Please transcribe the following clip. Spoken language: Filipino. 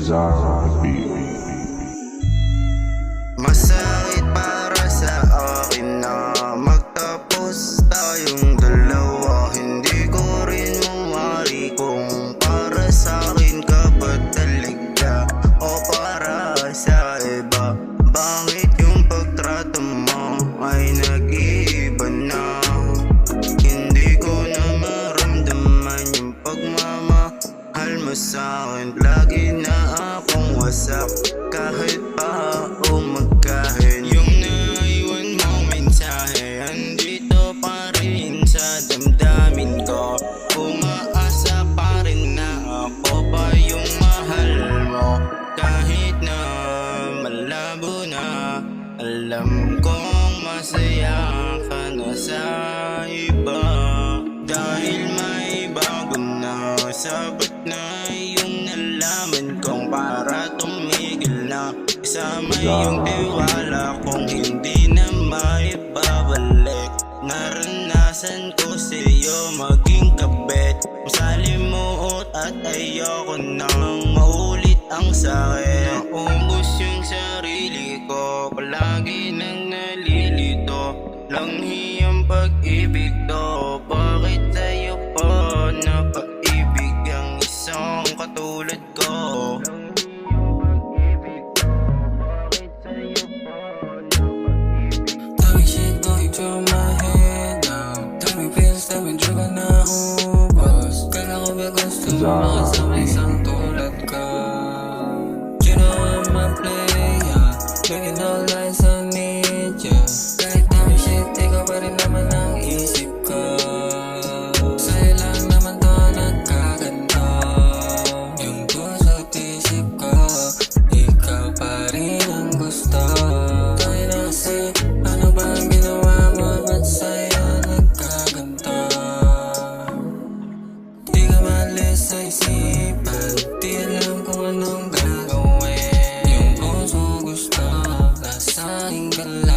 Zara B. Masakit para sa akin na magtapos tayong dalawa. Hindi ko rin mamari kung para sa akin ka ba talaga o para sa iba. Bakit yung pagtrato mo ay nag-iiba na? Hindi ko na maramdaman yung pagmamahal mo sa akin. Lagi na akong wasak kahit pa umagahin. Yung naiwan mong mensahe andito pa rin sa damdamin ko. Umaasa pa rin na ako pa yung mahal mo. Kahit na malabo na, alam kong masaya ka na sa iba. Dahil may bago na, sapat na yung nalaman kong para tumigil na. Isama yung tiwala kong hindi na maibabalik. Naranasan ko sa'yo maging kabit, masalimuot at ayoko nang maulit ang sakit. Naubos yung sarili ko, palagi nang nalilito. Langhi ang pag-ibig to, bakit sa'yo pa napaibig ang isang katulad ko? Tell me shit going through my head now. Tell me pills, tell me drug na ubos. Kala ko ba gusto mo makasama isang tulad ka? You know I'm a player, making no lies on media. Kahit dami shit, ikaw pa rin naman ang isip ko. Sa'yo lang naman to nagkaganto. Yung puso't isip ko, ikaw pa rin ang gusto. Tayo na kasi, ano ba ang ginawa mo? Ba't sa'yo nagkaganto? Di ka malis sa isipan, di alam kung anong gagawin. Yung puso gusto, nasa'king ka lang.